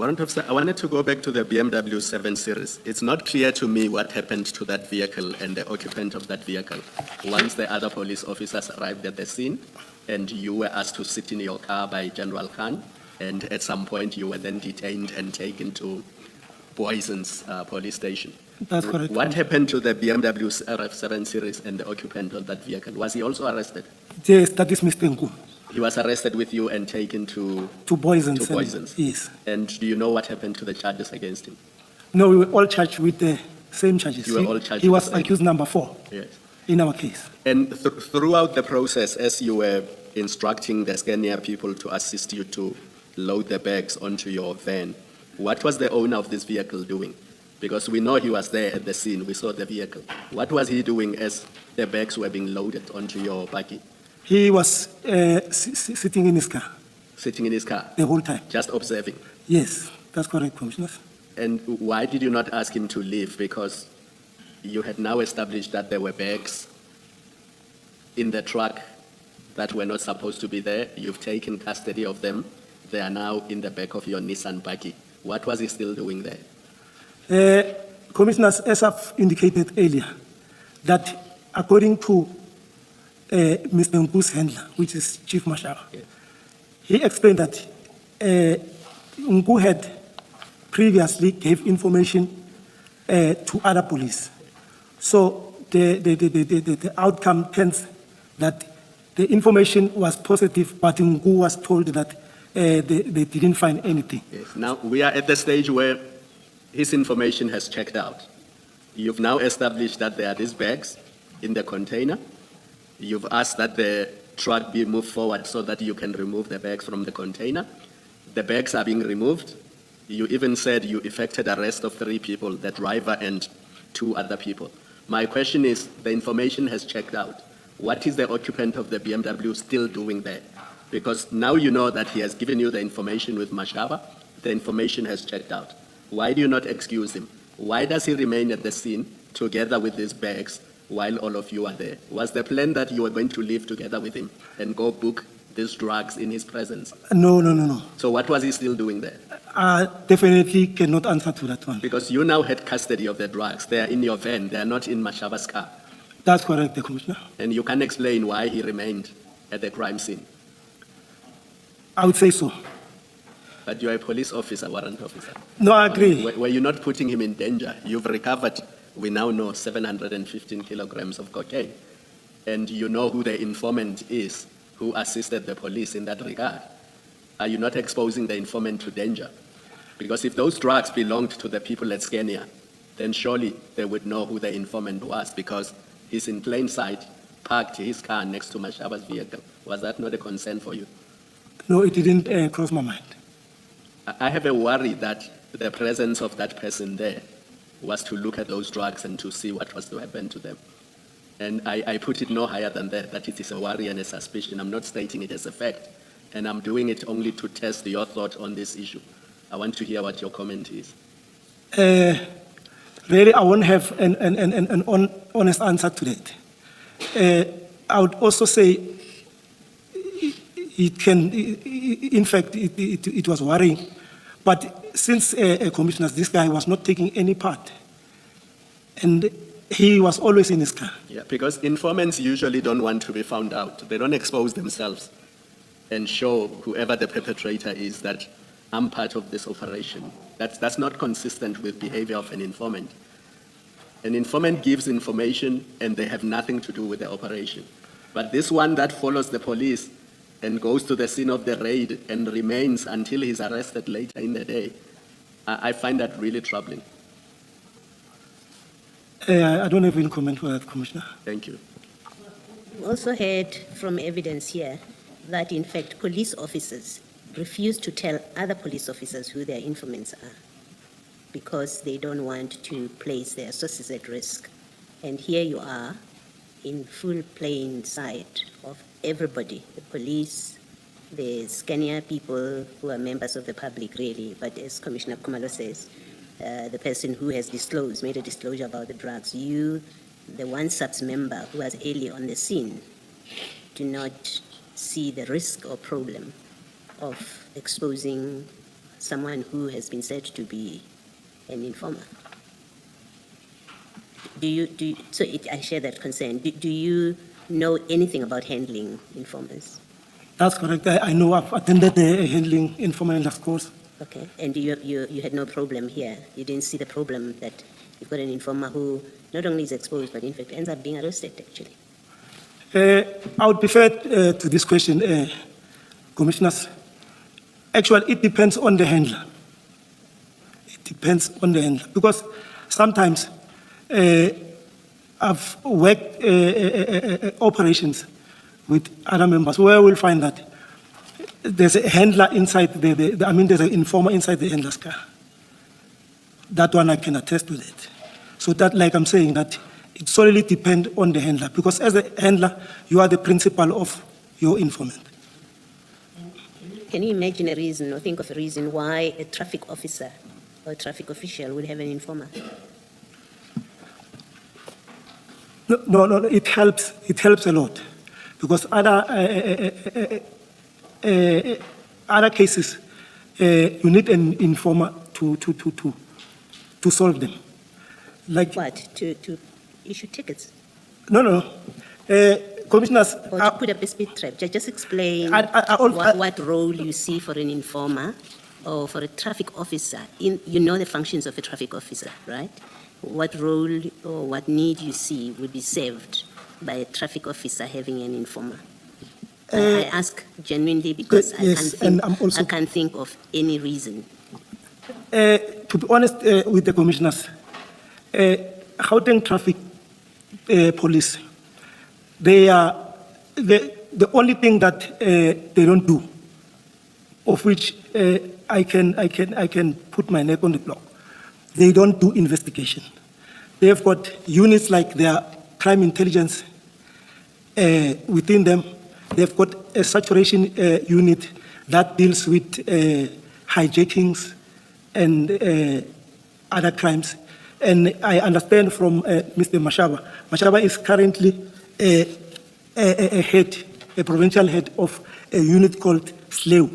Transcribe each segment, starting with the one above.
Warrant Officer, I wanted to go back to the BMW 7 Series. It's not clear to me what happened to that vehicle and the occupant of that vehicle once the other police officers arrived at the scene and you were asked to sit in your car by General Khan, and at some point you were then detained and taken to Boyson's police station. That's correct. What happened to the BMW RF7 Series and the occupant of that vehicle? Was he also arrested? Yes, that is Mr. Nku. He was arrested with you and taken to Boyson's. To Boyson's. Yes. And do you know what happened to the charges against him? No, we were all charged with the same charges. You were all charged He with was the same. accused number 4 Yes. in our case. And throughout the process, as you were instructing the Scania people to assist you to load the bags onto your van, what was the owner of this vehicle doing? Because we know he was there at the scene, we saw the vehicle. What was he doing as the bags were being loaded onto your buggy? He was sitting in his car Sitting in his car, the whole time. just observing. Yes, that's correct, Commissioner. And why did you not ask him to leave? Because you had now established that there were bags in the truck that were not supposed to be there. You've taken custody of them. They are now in the back of your Nissan buggy. What was he still doing there? Commissioners, as I've indicated earlier, that according to Mr. Nku's handler, which is Chief Marshal, Yes. he explained that Nku had previously gave information to other police. So the outcome tends that the information was positive, but Nku was told that they didn't find anything. Yes. Now, we are at the stage where his information has checked out. You've now established that there are these bags in the container. You've asked that the truck be moved forward so that you can remove the bags from the container. The bags are being removed. You even said you effected arrest of 3 people, the driver and 2 other people. My question is, the information has checked out. What is the occupant of the BMW still doing there? Because now you know that he has given you the information with Mashaba. The information has checked out. Why do you not excuse him? Why does he remain at the scene together with these bags while all of you are there? Was the plan that you were going to leave together with him and go book these drugs in his presence? No. So what was he still doing there? I definitely cannot answer to that one. Because you now had custody of the drugs. They are in your van. They are not in Mashaba's car. That's correct, Commissioner. And you can explain why he remained at the crime scene. I would say so. But you're a police officer, warrant officer. No, I agree. Were you not putting him in danger? You've recovered, we now know, 715 kilograms of cocaine. And you know who the informant is who assisted the police in that regard. Are you not exposing the informant to danger? Because if those drugs belonged to the people at Scania, then surely they would know who the informant was, because he's in plain sight, parked his car next to Mashaba's vehicle. Was that not a concern for you? No, it didn't cross my mind. I have a worry that the presence of that person there was to look at those drugs and to see what was to happen to them. And I put it no higher than that it is a worry and a suspicion. I'm not stating it as a fact, and I'm doing it only to test your thought on this issue. I want to hear what your comment is. Really, I won't have an honest answer to that. I would also say it can, in fact, it was worrying. But since, Commissioners, this guy was not taking any part, and he was always in his car. Yeah, because informants usually don't want to be found out. They don't expose themselves and show whoever the perpetrator is that I'm part of this operation. That's not consistent with behavior of an informant. An informant gives information and they have nothing to do with the operation. But this one that follows the police and goes to the scene of the raid and remains until he's arrested later in the day, I find that really troubling. I don't have any comment for that, Commissioner. Thank you. We also heard from evidence here that, in fact, police officers refuse to tell other police officers who their informants are because they don't want to place their sources at risk. And here you are in full plain sight of everybody, the police, the Scania people who are members of the public, really, but as Commissioner Khumalo says, the person who has made a disclosure about the drugs, you, the one SAPS member who was early on the scene, do not see the risk or problem of exposing someone who has been said to be an informer. I share that concern. Do you know anything about handling informants? That's correct. I know I've attended the handling informant course. Okay, and you had no problem here? You didn't see the problem that you've got an informer who not only is exposed, but in fact ends up being arrested, actually? I would prefer to this question, Commissioners. Actually, it depends on the handler. It depends on the handler, because sometimes I've worked operations with other members where we'll find that there's a handler inside there's an informer inside the handler's car. That one I can attest to that. So that, like I'm saying, that it solely depends on the handler, because as a handler, you are the principal of your informant. Can you imagine a reason or think of a reason why a traffic officer or a traffic official would have an informer? No, it helps a lot, because other cases, you need an informer to solve them. Like What? To issue tickets? No. Commissioners, Or to put up a speed trap? Just explain what role you see for an informer or for a traffic officer. You know the functions of a traffic officer, right? What role or what need you see would be served by a traffic officer having an informer? I ask genuinely because yes, I can't think of any reason. To be honest with the commissioners, Gauteng Traffic Police, they are the only thing that they don't do, of which I can put my neck on the block. They don't do investigation. They've got units like their crime intelligence within them. They've got a saturation unit that deals with hijackings and other crimes. And I understand from Mr. Mashaba is currently a provincial head of a unit called SLEU.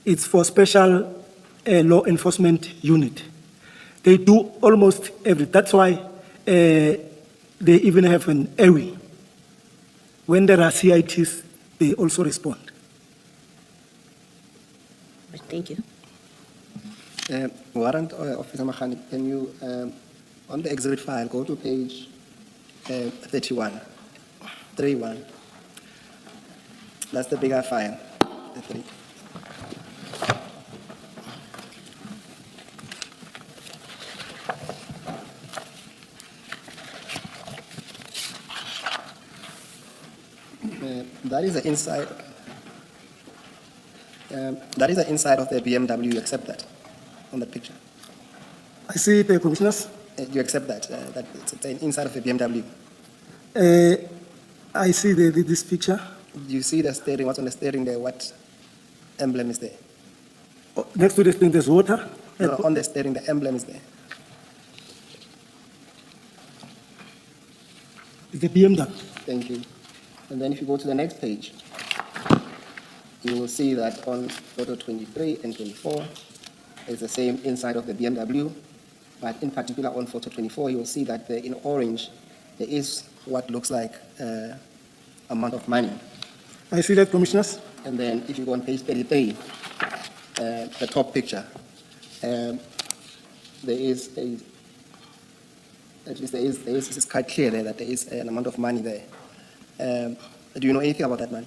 It's for Special Law Enforcement Unit. They do almost everything. That's why they even have an AWI. When there are CITs, they also respond. Thank you. Warrant Officer Mahani, can you, on the exhibit file, go to page 31. That's the bigger file, the 3. That is the inside. That is the inside of the BMW. You accept that on the picture? I see it, Commissioners. You accept that that it's the inside of the BMW. I see this picture. You see the steering. What's on the steering there? What emblem is there? Oh, next to the thing, there's water. No, on the steering, the emblem is there. It's the BMW. Thank you. And then if you go to the next page, you will see that on photo 23 and 24, it's the same inside of the BMW, but in particular on photo 24, you will see that in orange, there is what looks like amount of money. I see that, Commissioners. And then if you go on page 33, the top picture, there is it's quite clear there that there is an amount of money there. Do you know anything about that money?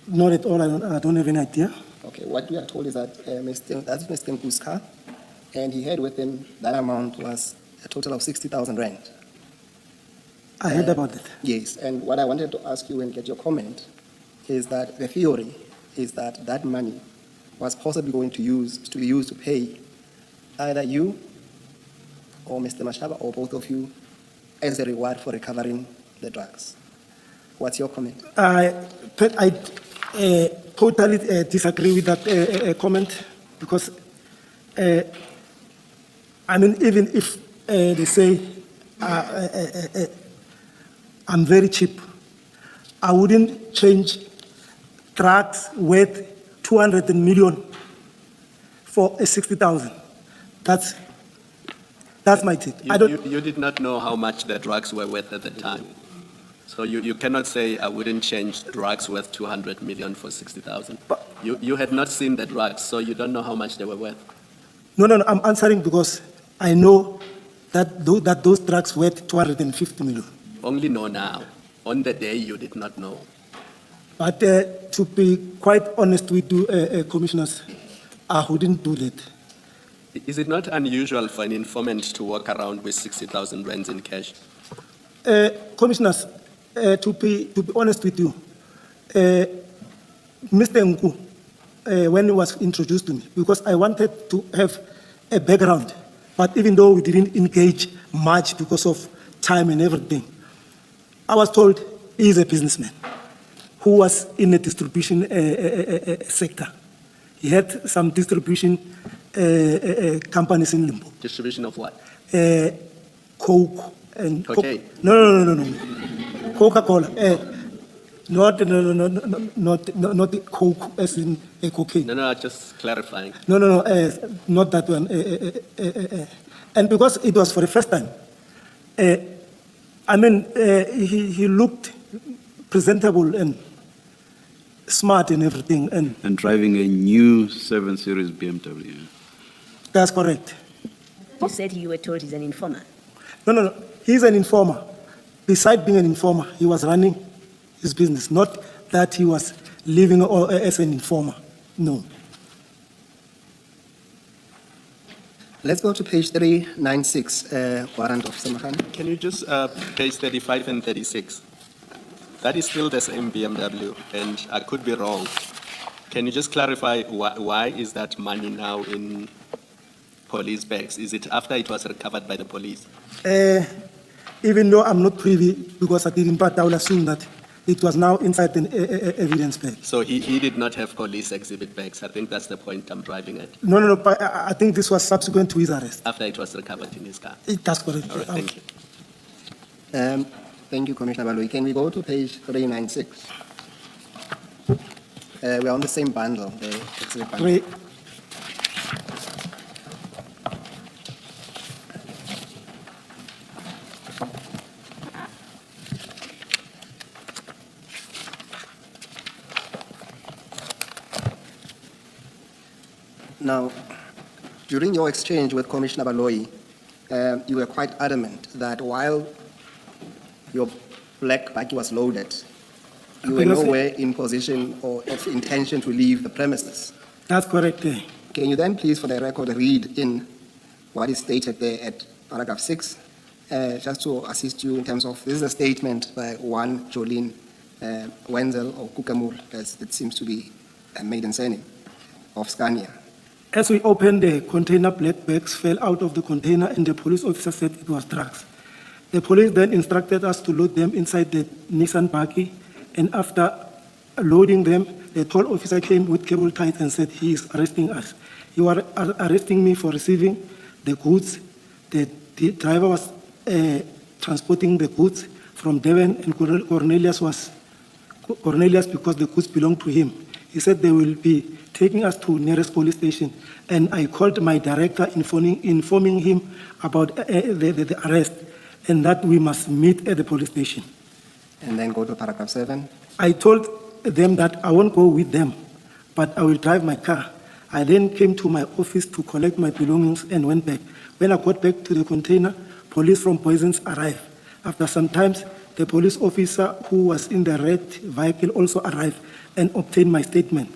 Not at all. I don't have any idea. Okay, what we are told is that that's Mr. Nku's car, and he had with him, that amount was a total of 60,000 rand. I heard about that. Yes, and what I wanted to ask you and get your comment is that the theory is that that money was possibly going to be used to pay either you or Mr. Mashaba or both of you as a reward for recovering the drugs. What's your comment? I totally disagree with that comment, because even if they say I'm very cheap, I wouldn't change drugs worth 200 million for 60,000. That's my take. You did not know how much the drugs were worth at the time. So you cannot say I wouldn't change drugs worth 200 million for 60,000. You had not seen the drugs, so you don't know how much they were worth. No, I'm answering because I know that those drugs worth 250 million. Only know now. On the day you did not know. But to be quite honest with you, commissioners, I wouldn't do that. Is it not unusual for an informant to walk around with 60,000 rands in cash? Commissioners, to be honest with you, Mr. Nku, when he was introduced to me, because I wanted to have a background, but even though we didn't engage much because of time and everything, I was told he is a businessman who was in the distribution sector. He had some distribution companies in Limbo. Distribution of what? Coke and Cocaine? No. Coca-Cola. Not the Coke as in cocaine. No, just clarifying. No, not that one. And because it was for the first time, he looked presentable and smart and everything. And driving a new 7 Series BMW. That's correct. You said you were told he's an informer. No. He's an informer. Besides being an informer, he was running his business, not that he was living as an informer. No. Let's go to page 396, warrant of Samahan. Can you just page 35 and 36? That is still the same BMW, and I could be wrong. Can you just clarify why is that money now in police bags? Is it after it was recovered by the police? Even though I'm not privy, because I didn't, but I will assume that it was now inside an evidence bag. So he did not have police exhibit bags. I think that's the point I'm driving at. No, but I think this was subsequent to his arrest. After it was recovered in his car. That's correct. All right, thank you. Thank you, Commissioner Baloyi. Can we go to page 396? We're on the same bundle. The exhibit bundle. Three. Now, during your exchange with Commissioner Baloyi, you were quite adamant that while your black baggie was loaded, you were nowhere in position or of intention to leave the premises. That's correct. Can you then please, for the record, read in what is stated there at paragraph 6, just to assist you in terms of, this is a statement by one Jolene Wenzel or Kukamur, as it seems to be a maiden surname, of Scania. As we opened the container, black bags fell out of the container and the police officer said it was drugs. The police then instructed us to load them inside the Nissan buggy, and after loading them, the toll officer came with cable ties and said he is arresting us. He was arresting me for receiving the goods. The driver was transporting the goods from Devon, and Cornelius, because the goods belonged to him. He said they will be taking us to nearest police station, and I called my director informing him about the arrest and that we must meet at the police station. And then go to paragraph 7. I told them that I won't go with them, but I will drive my car. I then came to my office to collect my belongings and went back. When I got back to the container, police from Poisons arrived. After some time, the police officer who was in the red vehicle also arrived and obtained my statement.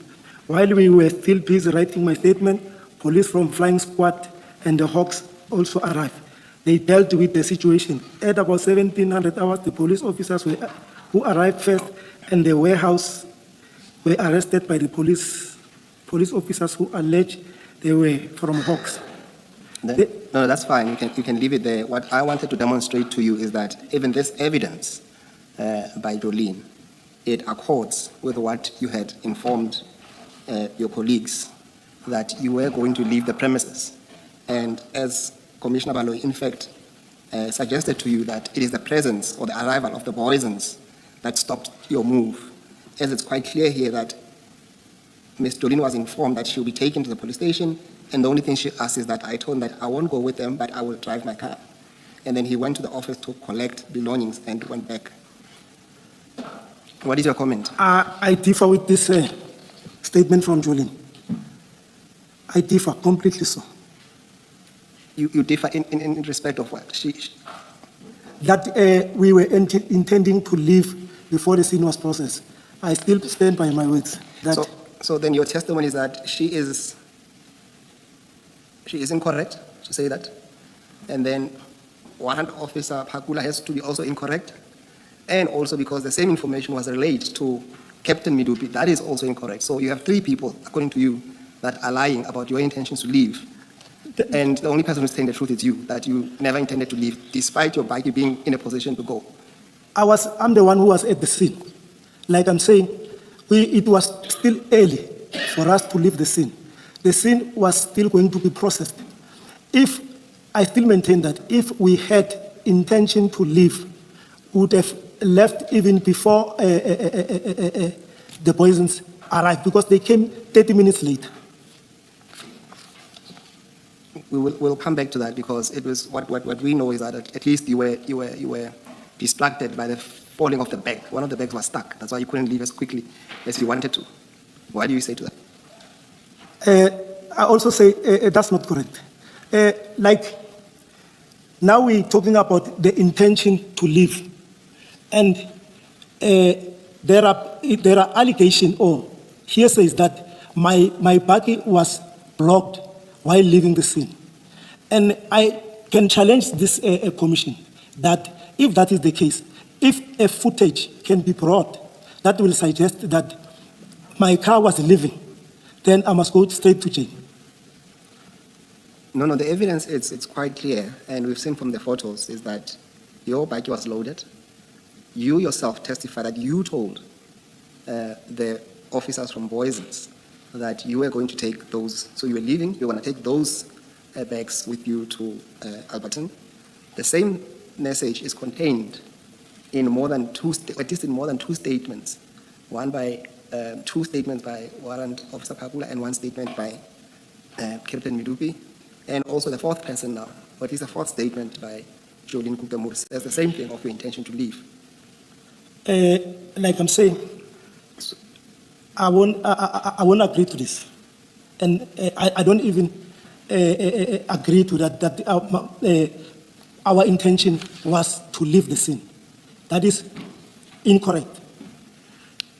While we were still busy writing my statement, police from Flying Squad and the Hawks also arrived. They dealt with the situation. At about 1700 hours, the police officers who arrived first and the warehouse were arrested by the police officers who alleged they were from Hawks. No, that's fine. You can leave it there. What I wanted to demonstrate to you is that even this evidence by Jolene, it accords with what you had informed your colleagues, that you were going to leave the premises. And as Commissioner Baloyi, in fact, suggested to you that it is the presence or the arrival of the Poisons that stopped your move, as it's quite clear here that Ms. Jolene was informed that she will be taken to the police station And the only thing she asked is that I told him that I won't go with them, but I will drive my car. And then he went to the office to collect belongings and went back. What is your comment? I differ with this statement from Jolene. I differ completely so. You differ in respect of what? That we were intending to leave before the scene was processed. I still stand by my words. That So then your testimony is that she is incorrect to say that, and then Warrant Officer Phakula has to be also incorrect, and also because the same information was relayed to Captain Midupi, that is also incorrect. So you have three people, according to you, that are lying about your intentions to leave. And the only person who's telling the truth is you, that you never intended to leave, despite your bike being in a position to go. I'm the one who was at the scene. Like I'm saying, it was still early for us to leave the scene. The scene was still going to be processed. I still maintain that if we had intention to leave, we would have left even before the poisons arrived, because they came 30 minutes late. We'll come back to that, because it was what we know is that at least you were distracted by the falling of the bag. One of the bags was stuck. That's why you couldn't leave as quickly as you wanted to. What do you say to that? I also say that's not correct. Like now we're talking about the intention to leave, and there are allegations or hearsays that my buggy was blocked while leaving the scene, and I can challenge this commission that if that is the case, if a footage can be brought that will suggest that my car was leaving, then I must go straight to jail. No, the evidence, it's quite clear, and we've seen from the photos, is that your bike was loaded. You yourself testified that you told the officers from Boysons that you were going to take those, so you were leaving, you were going to take those bags with you to Alberton. The same message is contained in more than two statements, two statements by Warrant Officer Phakula and one statement by Captain Midupi, and also the fourth person now, but it's a fourth statement by Jolene Kukamur, says the same thing of your intention to leave. Like I'm saying, I won't agree to this, and I don't even agree to that our intention was to leave the scene. That is incorrect.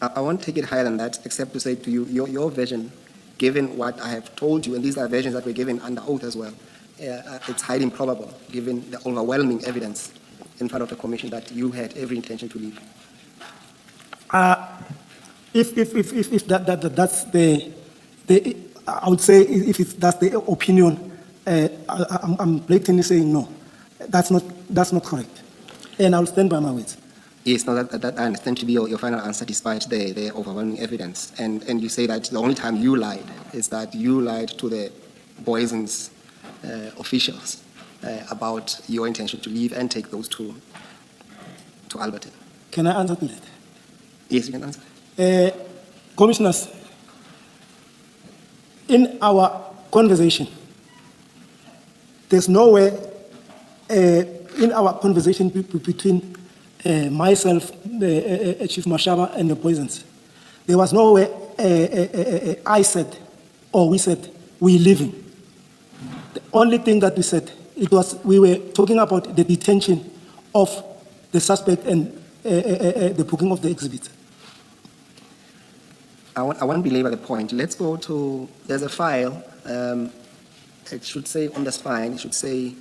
I won't take it higher than that, except to say to you, your version, given what I have told you, and these are versions that were given under oath as well, it's highly improbable, given the overwhelming evidence in front of the commission that you had every intention to leave. If that's the I would say if that's the opinion, I'm blatantly saying no, that's not correct, and I'll stand by my words. Yes, no, that I understand to be your final answer, despite the overwhelming evidence, and you say that the only time you lied is that you lied to the Boysons officials about your intention to leave and take those to Alberton. Can I answer to that? Yes, you can answer. Commissioners, in our conversation, there's nowhere in our conversation between myself, Chief Mashaba, and the Boysons, there was nowhere I said or we said we're leaving. The only thing that we said, we were talking about the detention of the suspect and the booking of the exhibit. I won't belabor the point. Let's go to, there's a file, it should say on the spine, it should say